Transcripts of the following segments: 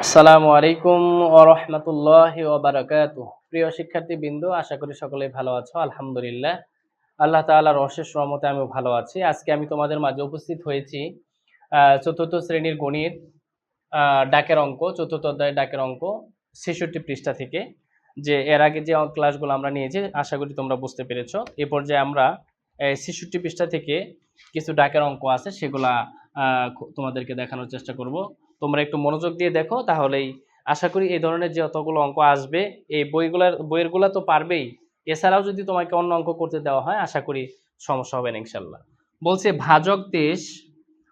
আসসালামু আলাইকুম ওয়া রাহমাতুল্লাহি ওয়া বারাকাতুহু। প্রিয় শিক্ষার্থীবৃন্দ, আশা করি সকলেই ভালো আছো। আলহামদুলিল্লাহ। আল্লাহ তাআলার অশেষ রহমতে আমিও ভালো আছি। আজকে আমি তোমাদের মাঝে উপস্থিত হয়েছি চতুর্থ শ্রেণীর গণিত ডাকের অঙ্ক, চতুর্থ অধ্যায়ের ডাকের অঙ্ক ৬৬ পৃষ্ঠা থেকে। যে এর আগে যে ক্লাসগুলো আমরা নিয়েছি আশা করি তোমরা বুঝতে পেরেছো। এ পর্যায়ে আমরা ৬৬ পৃষ্ঠা থেকে কিছু ডাকের অঙ্ক আছে সেগুলা তোমাদেরকে দেখানোর চেষ্টা করব। তোমরা একটু মনোযোগ দিয়ে দেখো, তাহলেই আশা করি এই ধরনের যে যতগুলো অঙ্ক আসবে এই বইয়েরগুলা তো পারবেই, এছাড়াও যদি তোমাকে অন্য অঙ্ক করতে দেওয়া হয় আশা করি সমস্যা হবে না ইনশাল্লাহ। বলছে ভাজক ২৩,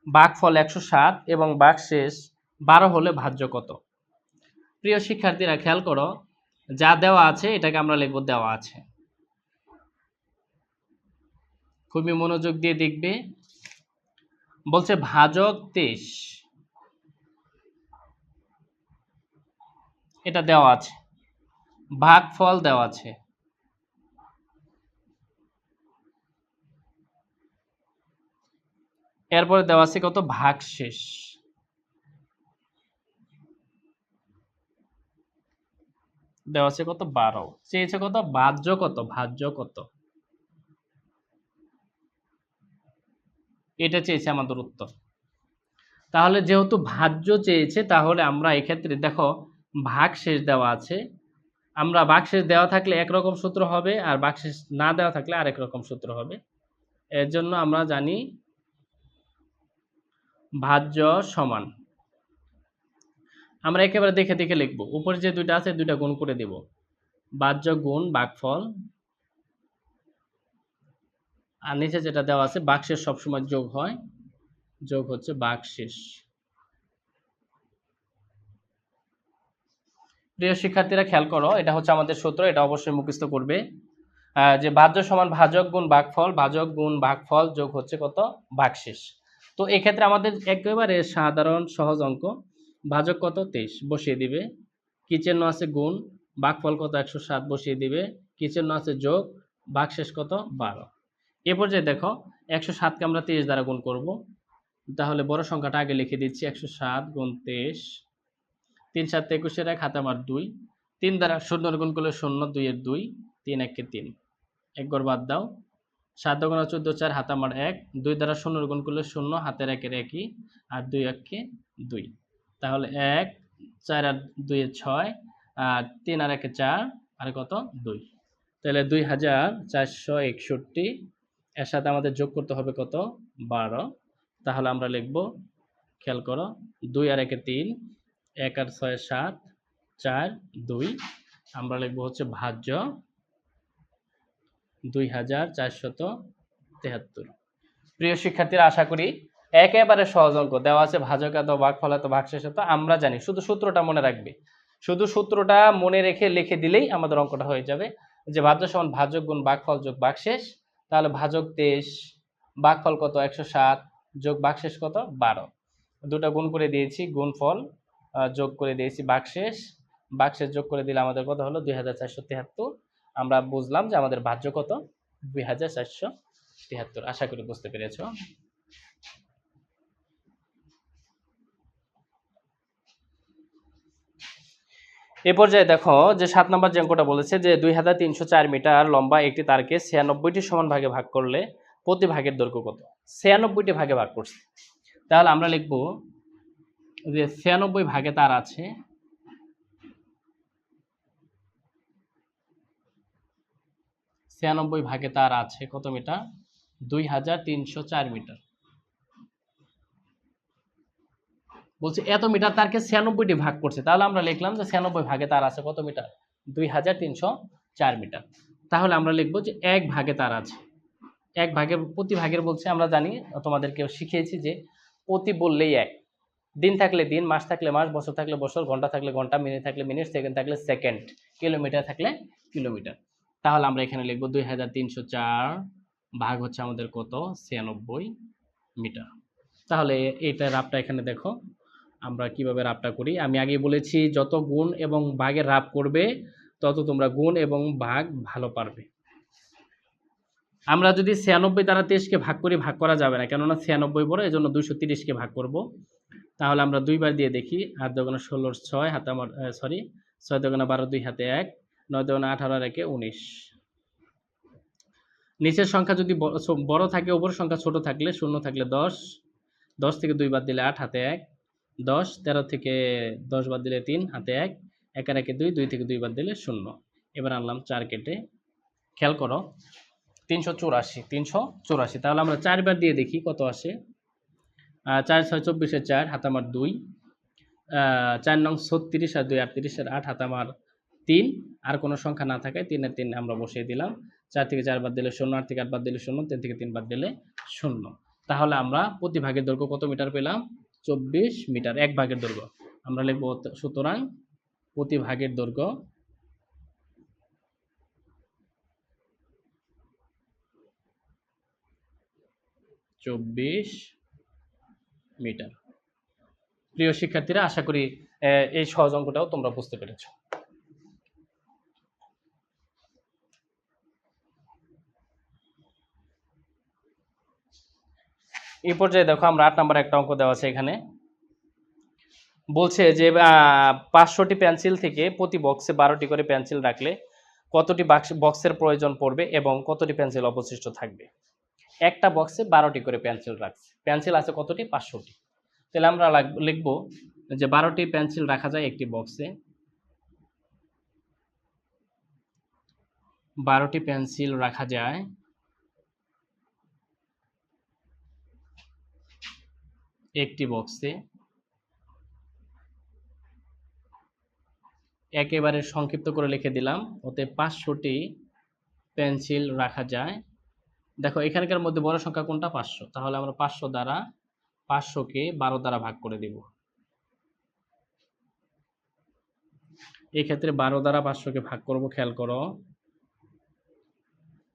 ভাগফল ১০৭ এবং ভাগশেষ ১২ হলে ভাজ্য কত? প্রিয় শিক্ষার্থীরা খেয়াল করো, যা দেওয়া আছে এটাকে আমরা লিখব দেওয়া আছে। খুবই মনোযোগ দিয়ে দেখবে। বলছে ভাজক ২৩, এটা দেওয়া আছে, ভাগফল দেওয়া আছে, এরপরে দেওয়া আছে কত ভাগশেষ, দেওয়া আছে কত ১২, চেয়েছে কত ভাজ্য কত, ভাজ্য কত, এটা চেয়েছে আমাদের উত্তর। তাহলে যেহেতু ভাজ্য চেয়েছে তাহলে আমরা এক্ষেত্রে দেখো ভাগশেষ দেওয়া আছে, আমরা ভাগশেষ দেওয়া থাকলে একরকম সূত্র হবে আর ভাগশেষ না দেওয়া থাকলে আরেক রকম সূত্র হবে। এর জন্য আমরা জানি ভাজ্য সমান, আমরা একেবারে দেখে দেখে লিখব। উপরে যে দুইটা আছে দুইটা গুণ করে দেব, ভাজ্য গুণ ভাগফল, আর নিচে যেটা দেওয়া আছে ভাগশেষ সবসময় যোগ হয়, যোগ হচ্ছে ভাগশেষ। প্রিয় শিক্ষার্থীরা খেয়াল করো, এটা হচ্ছে আমাদের সূত্র, এটা অবশ্যই মুখস্থ করবে। যে ভাজ্য সমান ভাজক গুণ ভাগফল, ভাজক গুণ ভাগফল যোগ হচ্ছে কত ভাগশেষ। তো এক্ষেত্রে আমাদের একেবারে সাধারণ সহজ অঙ্ক, ভাজক কত ২৩ বসিয়ে দিবে, কি চিহ্ন আছে গুণ, ভাগফল কত ১০৭ বসিয়ে দিবে, কি চিহ্ন আছে যোগ, ভাগশেষ কত ১২। এ পর্যায়ে দেখো ১০৭কে আমরা ২৩ দ্বারা গুণ করব, তাহলে বড় সংখ্যাটা আগে লিখে দিচ্ছি ১০৭ গুণ ২৩, ৩ ৭ ২১ এক হাতে আমার ২, ৩ দ্বারা ০ গুণ করলে ০, ২ এর ২, ৩ একে ৩, এক ঘর বাদ দাও, ৭ দুগুণে ১৪ ৪ হাতে আমার ১, ২ দ্বারা ০ গুণ করলে ০, হাতের একের একই, আর ২ একে ২, তাহলে ১ ৪ আর ২ এ ৬, আর ৩ আর একে ৪, আর কত ২, তাহলে ২৪৬১, এর সাথে আমাদের যোগ করতে হবে কত ১২। তাহলে আমরা লিখব, খেয়াল করো, ২ আর একে ৩, ১ আর ৬ ৭, ৪ ২, আমরা লিখব হচ্ছে ভাজ্য ২৪৭৩। প্রিয় শিক্ষার্থীরা আশা করি একেবারে সহজ অঙ্ক দেওয়া আছে, ভাজক এত ভাগফল এত ভাগশেষ এত, আমরা জানি, শুধু সূত্রটা মনে রাখবে, শুধু সূত্রটা মনে রেখে লিখে দিলেই আমাদের অঙ্কটা হয়ে যাবে। যে ভাজ্য সমান ভাজক গুণ ভাগফল যোগ ভাগশেষ, তাহলে ভাজক ২৩, ভাগফল কত ১০৭ যোগ ভাগশেষ কত ১২, দুটো গুণ করে দিয়েছি, গুণফল যোগ করে দিয়েছি ভাগশেষ, ভাগশেষ যোগ করে দিলে আমাদের কত হলো ২৪৭৩। আমরা বুঝলাম যে আমাদের ভাজ্য কত ২৪৭৩। আশা করি বুঝতে পেরেছো। এ পর্যায়ে দেখো যে ৭ নম্বর যে অঙ্কটা বলেছে যে ২৩০৪ মিটার লম্বা একটি তারকে ৯৬টি সমান ভাগে ভাগ করলে প্রতি ভাগের দৈর্ঘ্য কত? ৯৬টি ভাগে ভাগ করছে, তাহলে আমরা লিখব যে ৯৬ ভাগে তার আছে, ৯৬ ভাগে তার আছে কত মিটার? ২৩০৪ মিটার। বলছে এত মিটার তারকে ৯৬টি ভাগ করছে, তাহলে আমরা লিখলাম যে ৯৬ ভাগে তার আছে কত মিটার? ২৩০৪ মিটার। তাহলে আমরা লিখব যে ১ ভাগে তার আছে, ১ ভাগের প্রতি ভাগের বলছে, আমরা জানি তোমাদেরকেও শিখিয়েছি যে প্রতি বললেই ১, দিন থাকলে দিন, মাস থাকলে মাস, বছর থাকলে বছর, ঘন্টা থাকলে ঘন্টা, মিনিট থাকলে মিনিট, সেকেন্ড থাকলে সেকেন্ড, কিলোমিটার থাকলে কিলোমিটার। তাহলে আমরা এখানে লিখব ২৩০৪ ভাগ হচ্ছে আমাদের কত ৯৬ মিটার। তাহলে এইটা রাবটা এখানে দেখো আমরা কিভাবে রাবটা করি। আমি আগেই বলেছি যত গুণ এবং ভাগের রাব করবে তত তোমরা গুণ এবং ভাগ ভালো পারবে। আমরা যদি ৯৬ দ্বারা ২৩কে ভাগ করি, ভাগ করা যাবে না, কেননা ৯৬ বড়, এই জন্য ২৩০কে ভাগ করব। তাহলে আমরা দুইবার দিয়ে দেখি। ৮ দোকানে ১৬ ৬ হাতে আমার সরি ৬ দোকানে ১২ ২ হাতে ১ ৯ দোকানে ১৮ আর ১ ১৯। নিচের সংখ্যা যদি বড় থাকে, উপরের সংখ্যা ছোট থাকলে, শূন্য থাকলে ১০, ১০ থেকে ২ বাদ দিলে ৮ হাতে ১, ১০, ১৩ থেকে ১০ বাদ দিলে ৩ হাতে ১, ১ আর ১ ২, ২ থেকে ২ বাদ দিলে ০। এবার আনলাম ৪ কেটে। খেয়াল করো ৩৮৪। তাহলে আমরা ৪ বার দিয়ে দেখি কত আসে। ৪ ৬ ২৪ এর ৪ হাতে আমার ২, ৪ নং ৩৬ আর ২ ৩৮ এর ৮ হাতে আমার ৩, আর কোনো সংখ্যা না থাকায় ৩ এর ৩ আমরা বসিয়ে দিলাম। ৪ থেকে ৪ বাদ দিলে ০, ৮ থেকে ৮ বাদ দিলে ০, ৩ থেকে ৩ বাদ দিলে ০। তাহলে আমরা প্রতি ভাগের দৈর্ঘ্য কত মিটার পেলাম? ২৪ মিটার। এক ভাগের দৈর্ঘ্য আমরা লিখব, সুতরাং প্রতি ভাগের দৈর্ঘ্য ২৪ মিটার। প্রিয় শিক্ষার্থীরা, আশা করি এই সহজ অঙ্কটাও তোমরা বুঝতে পেরেছ। এই পর্যায়ে দেখো আমরা ৮ নম্বর একটা অঙ্ক দেওয়া আছে এখানে। বলছে যে ৫০০টি পেন্সিল থেকে প্রতি বক্সে ১২টি করে পেন্সিল রাখলে কতটি বক্সের প্রয়োজন পড়বে এবং কতটি পেন্সিল অবশিষ্ট থাকবে। একটা বক্সে ১২টি করে পেন্সিল রাখছে। পেন্সিল আছে কতটি? ৫০০টি। তাহলে আমরা লিখব যে ১২টি পেন্সিল রাখা যায় একটি বক্সে। ১২টি পেন্সিল রাখা যায় একটি বক্সে। একেবারে সংক্ষিপ্ত করে লিখে দিলাম, ওতে ৫০০টি পেন্সিল রাখা যায়। দেখো এখানকার মধ্যে বড় সংখ্যা কোনটা? ৫০০। তাহলে আমরা ৫০০ দ্বারা ৫০০কে ১২ দ্বারা ভাগ করে দেব। এই ক্ষেত্রে ১২ দ্বারা ৫০০কে ভাগ করব। খেয়াল করো,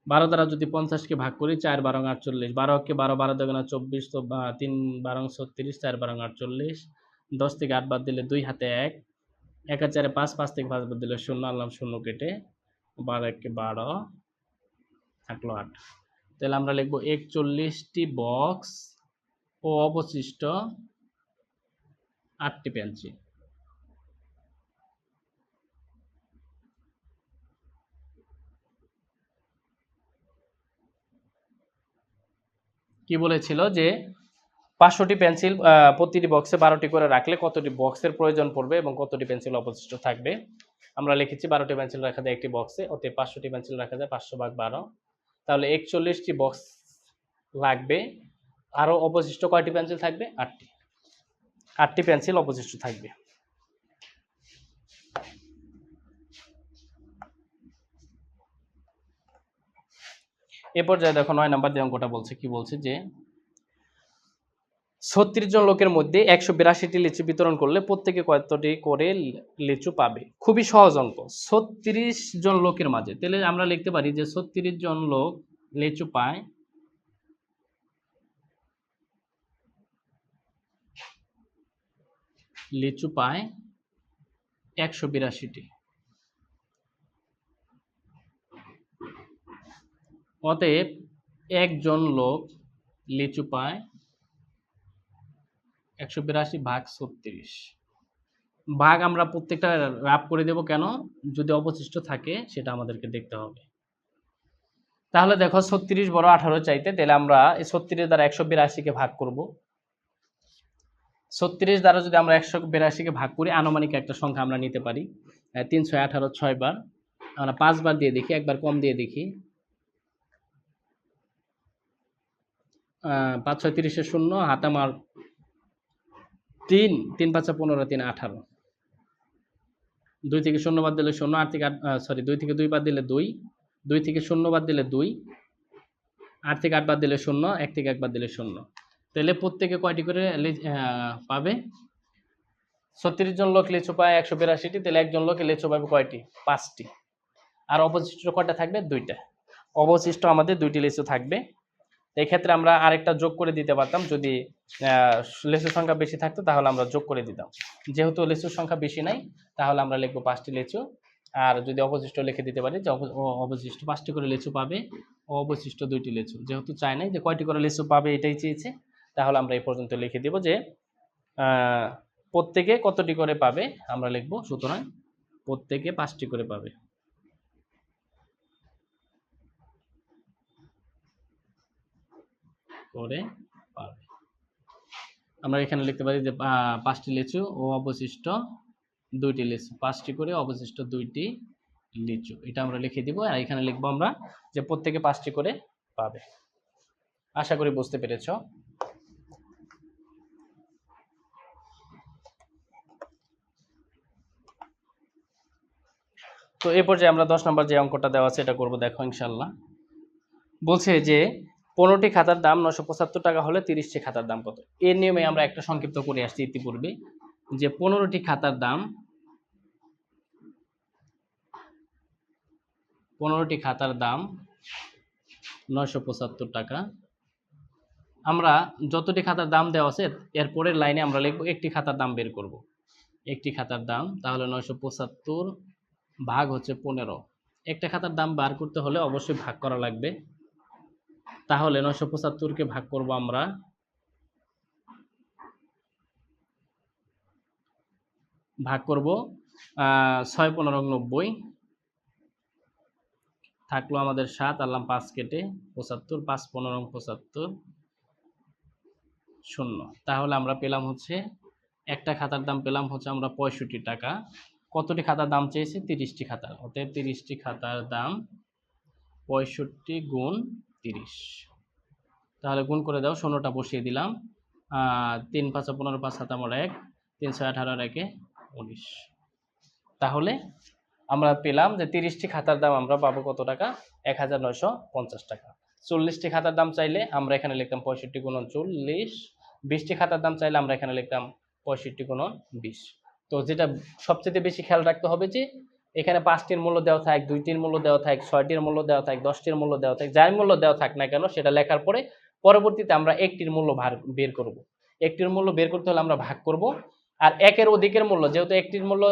১২ দ্বারা যদি ৫০কে ভাগ করি, ৪ ১২ ৪৮, ১২কে ১২ ১২ দুগুণে ২৪, তো ৩ ১২ ৩৬, ৪ ১২ ৪৮, ১০ থেকে ৮ বাদ দিলে ২ হাতে ১, ১ আর ৪ ৫, ৫ থেকে ৫ বাদ দিলে ০, আনলাম ০ কেটে, ১২ ১কে ১২ থাকলো ৮। তাহলে আমরা লিখব ৪১টি বক্স ও অবশিষ্ট ৮টি পেন্সিল। কি বলেছিল যে ৫০০টি পেন্সিল প্রতিটি বক্সে ১২টি করে রাখলে কতটি বক্সের প্রয়োজন পড়বে এবং কতটি পেন্সিল অবশিষ্ট থাকবে। আমরা লিখেছি ১২টি পেন্সিল রাখা যায় একটি বক্সে, অতএব ৫০০টি পেন্সিল রাখা যায় ৫০০/১২। তাহলে ৪১টি বক্স লাগবে। আরও অবশিষ্ট কয়টি পেন্সিল থাকবে? ৮টি। ৮টি পেন্সিল অবশিষ্ট থাকবে। এ পর্যায়ে দেখো ৯ নাম্বার যে অঙ্কটা বলছে, কি বলছে যে ৩৬ জন লোকের মধ্যে ১৮২টি লিচু বিতরণ করলে প্রত্যেকে কতটি করে লিচু পাবে। খুবই সহজ অঙ্ক। ৩৬ জন লোকের মাঝে, তাহলে আমরা লিখতে পারি যে ৩৬ জন লোক লিচু পায়, লিচু পায় ১৮২টি। অতএব একজন লোক লিচু পায় ১৮২/৩৬। ভাগ আমরা প্রত্যেকটা রাফ করে দেব, কেন? যদি অবশিষ্ট থাকে সেটা আমাদেরকে দেখতে হবে। তাহলে দেখো ৩৬ বড় ১৮ চাইতে, তাহলে আমরা এই ৩৬ দ্বারা ১৮২কে ভাগ করব। ৩৬ দ্বারা যদি আমরা ১৮২কে ভাগ করি, আনুমানিক একটা সংখ্যা আমরা নিতে পারি। ৩ ৬ ১৮ ৬ বার, আমরা ৫ বার দিয়ে দেখি, একবার কম দিয়ে দেখি। ৫ ৬ ৩০ শূন্য, হাতে আমার ৩, ৩ ৫ ১৫, ৩ ১৮, ২ থেকে ০ বাদ দিলে ০, ৮ থেকে ৮ ২ থেকে ২ বাদ দিলে ২, ২ থেকে ০ বাদ দিলে ২, ৮ থেকে ৮ বাদ দিলে ০, ১ থেকে ১ বাদ দিলে ০। তাহলে প্রত্যেকে কয়টি করে পাবে? ৩৬ জন লোক লিচু পায় ১৮২টি, তাহলে একজন লোক লিচু পাবে কয়টি? ৫টি। আর অবশিষ্ট কয়টা থাকবে? ২টা। অবশিষ্ট আমাদের ২টি লিচু থাকবে। এই ক্ষেত্রে আমরা আরেকটা যোগ করে দিতে পারতাম, যদি লিচুর সংখ্যা বেশি থাকতো তাহলে আমরা যোগ করে দিতাম। যেহেতু লিচুর সংখ্যা বেশি নাই, তাহলে আমরা লিখবো ৫টি লিচু। আর যদি অবশিষ্ট লিখে দিতে পারি যে অবশিষ্ট ৫টি করে লিচু পাবে, অবশিষ্ট ২টি লিচু। যেহেতু চাই নাই যে কয়টি করে লিচু পাবে এটাই চেয়েছে, তাহলে আমরা এই পর্যন্ত লিখে দিব যে প্রত্যেকে কতটি করে পাবে আমরা লিখব, সুতরাং প্রত্যেকে 5টি করে পাবে। করে পাবে। আমরা এখানে লিখতে পারি যে 5টি লিচু ও অবশিষ্ট 2টি লিচু, 5টি করে অবশিষ্ট 2টি লিচু, এটা আমরা লিখে দিব। আর এখানে লিখবো আমরা যে প্রত্যেকে 5টি করে পাবে। আশা করি বুঝতে পেরেছ। তো এই পর্যায়ে আমরা 10 নম্বর যে অঙ্কটা দেওয়া আছে এটা করব, দেখো ইনশাল্লাহ। বলছে যে 15টি খাতার দাম 975 টাকা হলে 30টি খাতার দাম কত। এর নিয়মে আমরা একটা সংক্ষিপ্ত করে আসছি ইতিপূর্বে, যে 15টি খাতার দাম 975 টাকা। আমরা যতটি খাতার দাম দেওয়া আছে এর পরের লাইনে আমরা লিখব একটি খাতার দাম বের করব। একটি খাতার দাম, তাহলে 975 ভাগ হচ্ছে 15। একটা খাতার দাম বার করতে হলে অবশ্যই ভাগ করা লাগবে। তাহলে 975কে ভাগ করব আমরা 6 15 90, থাকলো আমাদের 7, আনলাম 5 কেটে 75, 5 15 75 শূন্য। তাহলে আমরা পেলাম হচ্ছে একটা খাতার দাম পেলাম হচ্ছে আমরা 65 টাকা। কতটি খাতার দাম চেয়েছি? 30টি খাতার, অতএব 30টি খাতার দাম 65 গুণ 30। তাহলে গুণ করে দাও, 16টা বসিয়ে দিলাম। 3 5 15 5 7 1, 3 6 18 1 19। তাহলে আমরা পেলাম যে 30টি খাতার দাম আমরা পাবো কত টাকা? 1950 টাকা। 40টি খাতার দাম চাইলে আমরা এখানে লিখতাম 65 গুণন 40। 20টি খাতার দাম চাইলে আমরা এখানে লিখতাম 65 গুণন 20। তো যেটা সবচেয়ে বেশি খেয়াল রাখতে হবে যে এখানে 5টির মূল্য দেওয়া থাক, 2টির মূল্য দেওয়া থাক, 6টির মূল্য দেওয়া থাক, 10টির মূল্য দেওয়া থাক, যার মূল্য দেওয়া থাক না কেন সেটা লেখার পরে পরবর্তীতে আমরা একটির মূল্য বের করব। একটির মূল্য বের করতে হলে আমরা ভাগ করব। আর একের অধিকের মূল্য, যেহেতু একটির মূল্য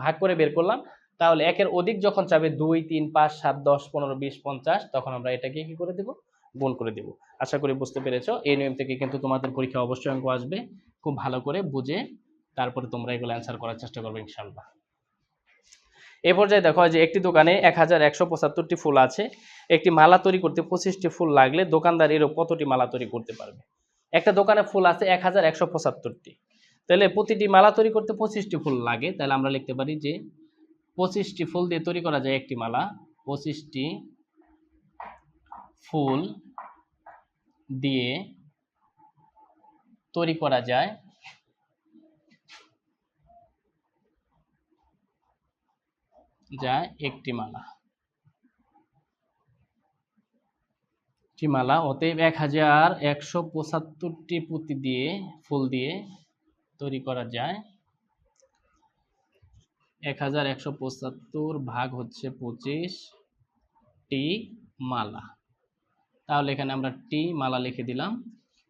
ভাগ করে বের করলাম, তাহলে একের অধিক যখন চাবে 2 3 5 7 10 15 20 50, তখন আমরা এটাকে কি করে দেব? গুণ করে দেব। আশা করি বুঝতে পেরেছো। এই নিয়ম থেকে কিন্তু তোমাদের পরীক্ষা অবশ্যই অঙ্ক আসবে। খুব ভালো করে বুঝে তারপরে তোমরা এগুলো অ্যান্সার করার চেষ্টা করবে ইনশাআল্লাহ। এই পর্যায়ে দেখো যে একটি দোকানে 1175টি ফুল আছে। একটি মালা তৈরি করতে 25টি ফুল লাগলে দোকানদার এরও কতটি মালা তৈরি করতে পারবে? একটা দোকানে ফুল আছে 1175টি, তাহলে প্রতিটি মালা তৈরি করতে 25টি ফুল লাগে। তাহলে আমরা লিখতে পারি যে 25টি ফুল দিয়ে তৈরি করা যায় একটি মালা। 25টি ফুল দিয়ে তৈরি করা যায় একটি মালা। অতএব 1175টি পুঁতি দিয়ে ফুল দিয়ে তৈরি করা যায় 1175 ভাগ হচ্ছে 25টি মালা। তাহলে এখানে আমরা টি মালা লিখে দিলাম।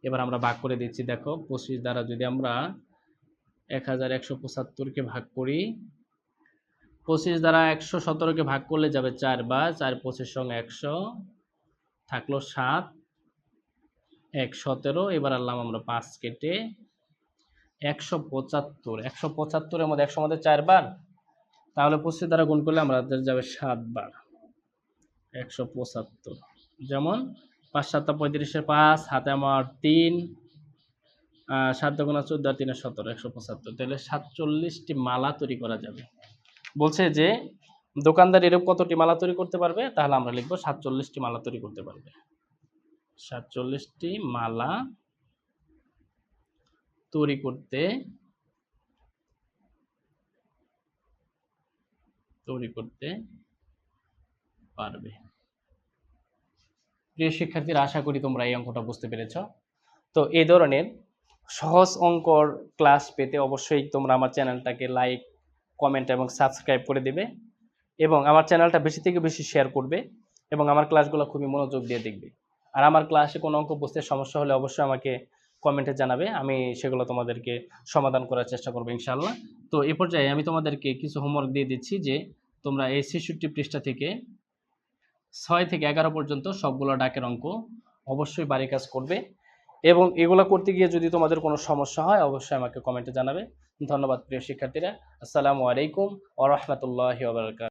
এবার আমরা ভাগ করে দিচ্ছি। দেখো 25 দ্বারা যদি আমরা 1175কে ভাগ করি, 25 দ্বারা 117কে ভাগ করলে যাবে 4 বার, 4 25 সঙ্গে 100 থাকলো 7, 1 17। এবার আনলাম আমরা 5 কেটে 175। 175-এর মধ্যে 100 মধ্যে 4 বার, তাহলে 25 দ্বারা গুণ করলে আমাদের যাবে 7 বার 175। যেমন 5 7 35-এর 5 হাতে আমার 3, 7 2 14 আর 3 17, 175। তাহলে 47টি মালা তৈরি করা যাবে। বলছে যে দোকানদার এরকম কতটি মালা তৈরি করতে পারবে? তাহলে আমরা লিখবো 47টি মালা তৈরি করতে পারবে। 47টি মালা তৈরি করতে পারবে। প্রিয় শিক্ষার্থীরা, আশা করি তোমরা এই অঙ্কটা বুঝতে পেরেছ। তো এই ধরনের সহজ অঙ্কর ক্লাস পেতে অবশ্যই তোমরা আমার চ্যানেলটাকে লাইক, কমেন্ট এবং সাবস্ক্রাইব করে দেবে, এবং আমার চ্যানেলটা বেশি থেকে বেশি শেয়ার করবে, এবং আমার ক্লাসগুলো খুবই মনোযোগ দিয়ে দেখবে। আর আমার ক্লাসে কোনো অঙ্ক বুঝতে সমস্যা হলে অবশ্যই আমাকে কমেন্টে জানাবে, আমি সেগুলো তোমাদেরকে সমাধান করার চেষ্টা করবো ইনশাআল্লাহ। তো এই পর্যায়ে আমি তোমাদেরকে কিছু হোমওয়ার্ক দিয়ে দিচ্ছি যে তোমরা এই 66 পৃষ্ঠা থেকে 6 থেকে 11 পর্যন্ত সবগুলো ডাকের অঙ্ক অবশ্যই বাড়ি কাজ করবে, এবং এগুলো করতে গিয়ে যদি তোমাদের কোনো সমস্যা হয় অবশ্যই আমাকে কমেন্টে জানাবে। ধন্যবাদ প্রিয় শিক্ষার্থীরা। আসসালামু আলাইকুম ওয়া রাহমাতুল্লাহি ওয়া বারাকাতুহু।